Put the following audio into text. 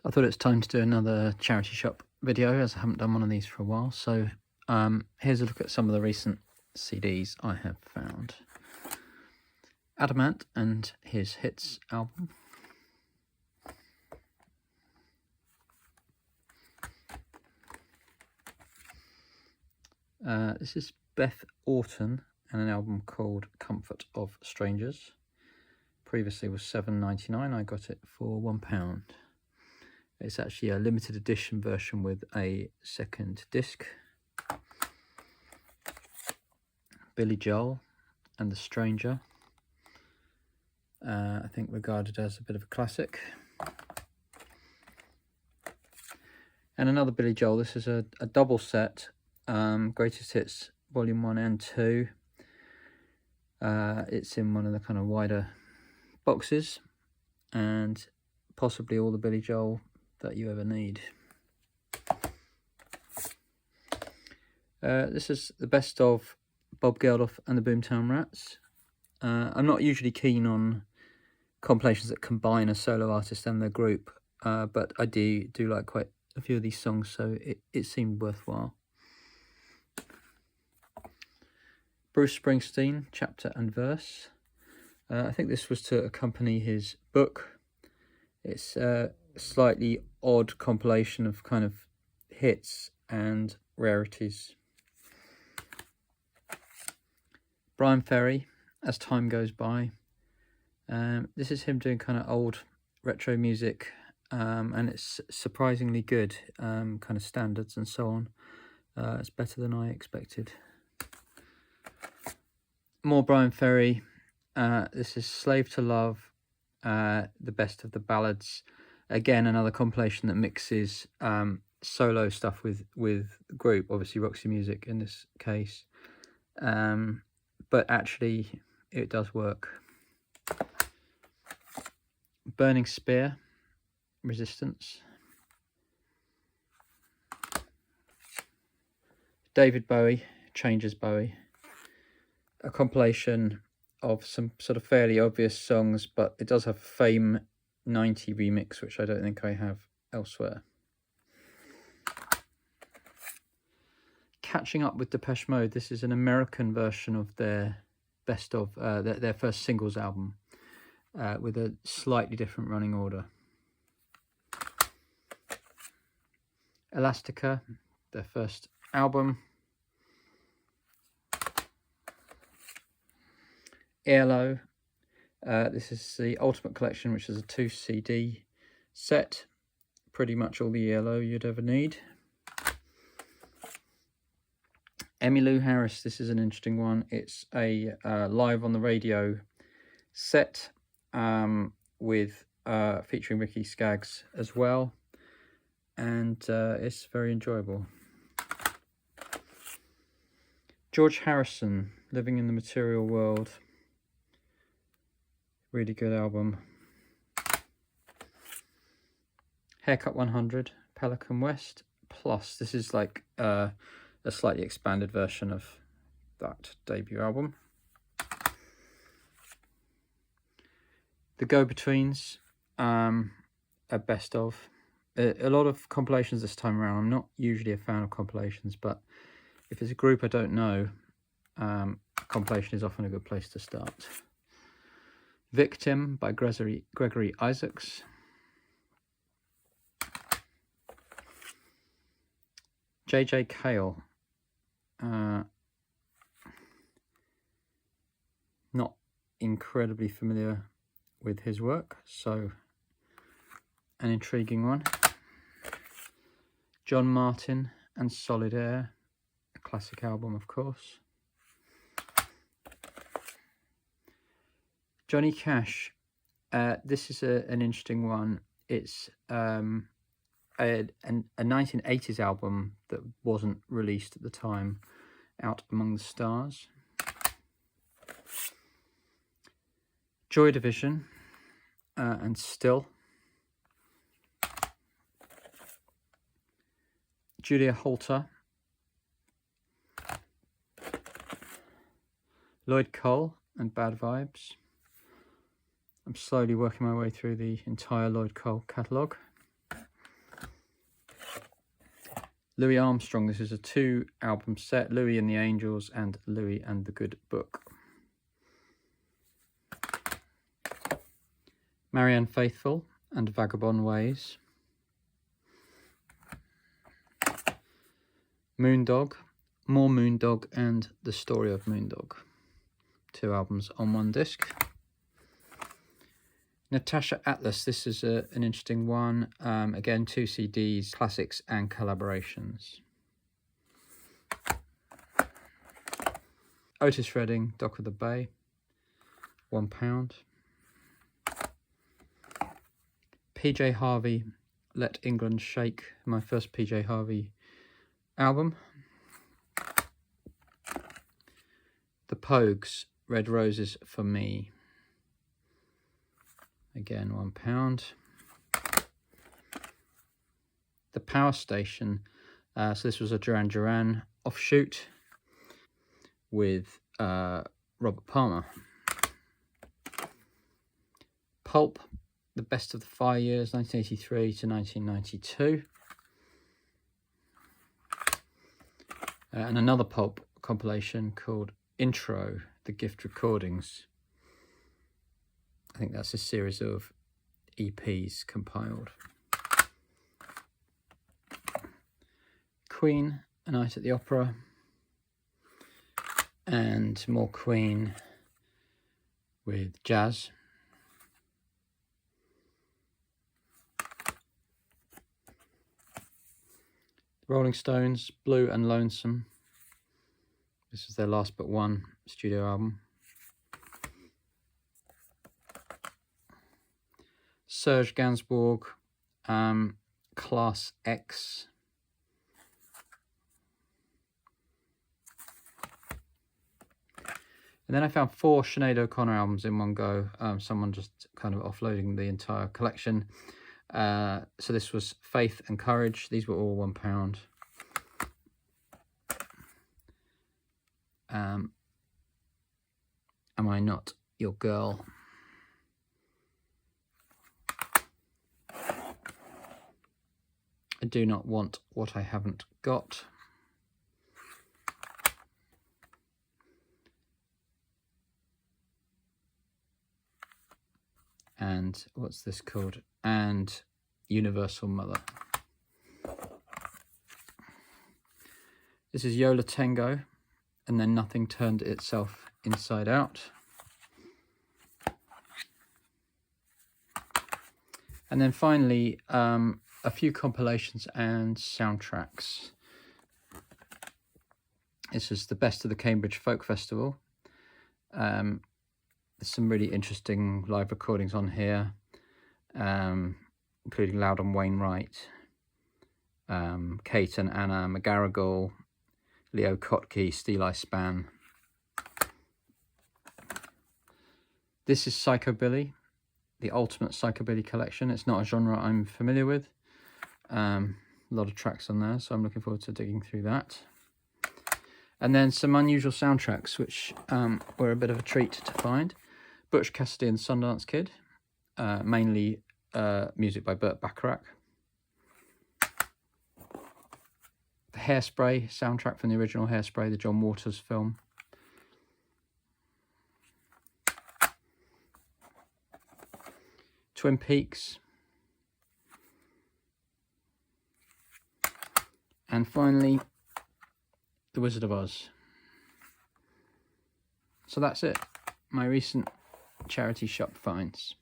I thought it's time to do another charity shop video, as I haven't done one of these for a while. So here's a look at some of the recent CDs I have found. Adamant and his Hits album. This is Beth Orton and an album called Comfort of Strangers. Previously was $7.99. I got it for £1. It's actually a limited edition version with a second disc. Billy Joel and the Stranger. I think regarded as a bit of a classic. And another Billy Joel. This is a double set. Greatest Hits Volume 1 and 2. It's in one of the kind of wider boxes, and possibly all the Billy Joel that you ever need. This is the best of Bob Geldof and the Boomtown Rats. I'm not usually keen on compilations that combine a solo artist and their group, but I do like quite a few of these songs, so it seemed worthwhile. Bruce Springsteen, Chapter and Verse. I think this was to accompany his book. It's a slightly odd compilation of kind of hits and rarities. Bryan Ferry, As Time Goes By. This is him doing kind of old retro music, and it's surprisingly good, kind of standards and so on. It's better than I expected. More Bryan Ferry. This is Slave to Love, the best of the ballads. Again, another compilation that mixes solo stuff with group, obviously Roxy Music in this case. But actually, it does work. Burning Spear, Resistance. David Bowie, Changes Bowie. A compilation of some sort of fairly obvious songs, but it does have a Fame 90 remix, which I don't think I have elsewhere. Catching Up with Depeche Mode. This is an American version of their best of their first singles album, with a slightly different running order. Elastica, their first album. ELO, this is the Ultimate Collection, which is a 2 CD set. Pretty much all the ELO you'd ever need. Emmylou Harris, this is an interesting one. It's a live on the radio set, with featuring Ricky Skaggs as well, and it's very enjoyable. George Harrison, Living in the Material World. Really good album. Haircut 100, Pelican West Plus. This is like a slightly expanded version of that debut album. The Go-Betweens, a best of. A lot of compilations this time around. I'm not usually a fan of compilations, but if it's a group I don't know, a compilation is often a good place to start. Victim by Gregory Isaacs. J.J. Cale. Not incredibly familiar with his work, so an intriguing one. John Martin and Solid Air, a classic album, of course. Johnny Cash, this is an interesting one. It's a 1980s album that wasn't released at the time, Out Among the Stars. Joy Division and Still. Julia Holter. Lloyd Cole and Bad Vibes. I'm slowly working my way through the entire Lloyd Cole catalogue. Louis Armstrong. This is a 2-album set, Louis and the Angels and Louis and the Good Book. Marianne Faithfull and Vagabond Ways. Moondog, More Moondog and The Story of Moondog. 2 albums on 1 disc. Natasha Atlas, this is an interesting one. Again, 2 CDs, classics and collaborations. Otis Redding, Dock of the Bay, £1. PJ Harvey, Let England Shake, my first PJ Harvey album. The Pogues, Red Roses for Me. Again, £1. The Power Station, so this was a Duran Duran offshoot with Robert Palmer. Pulp, The Best of the Fire Years, 1983 to 1992. And another Pulp compilation called Intro, The Gift Recordings. I think that's a series of EPs compiled. Queen, A Night at the Opera. And more Queen with jazz. Rolling Stones, Blue and Lonesome. This is their last but one studio album. Serge Gainsbourg, Class X. And then I found 4 Sinead O'Connor albums in one go. Someone just kind of offloading the entire collection. So this was Faith and Courage. These were all £1. Am I Not Your Girl? I Do Not Want What I Haven't Got. And what's this called? And Universal Mother. This is Yola Tango, and then Nothing Turned Itself Inside Out. And then finally, a few compilations and soundtracks. This is the Best of the Cambridge Folk Festival. There's some really interesting live recordings on here, including Loudon Wainwright, Kate and Anna McGarrigle, Leo Kotke, Steely Span. This is Psychobilly, the ultimate Psychobilly collection. It's not a genre I'm familiar with. A lot of tracks on there, so I'm looking forward to digging through that. And then some unusual soundtracks, which were a bit of a treat to find. Butch Cassidy and Sundance Kid, mainly music by Burt Bacharach. The Hairspray soundtrack from the original Hairspray, the John Waters film. Twin Peaks. And finally, The Wizard of Oz. So that's it. My recent charity shop finds.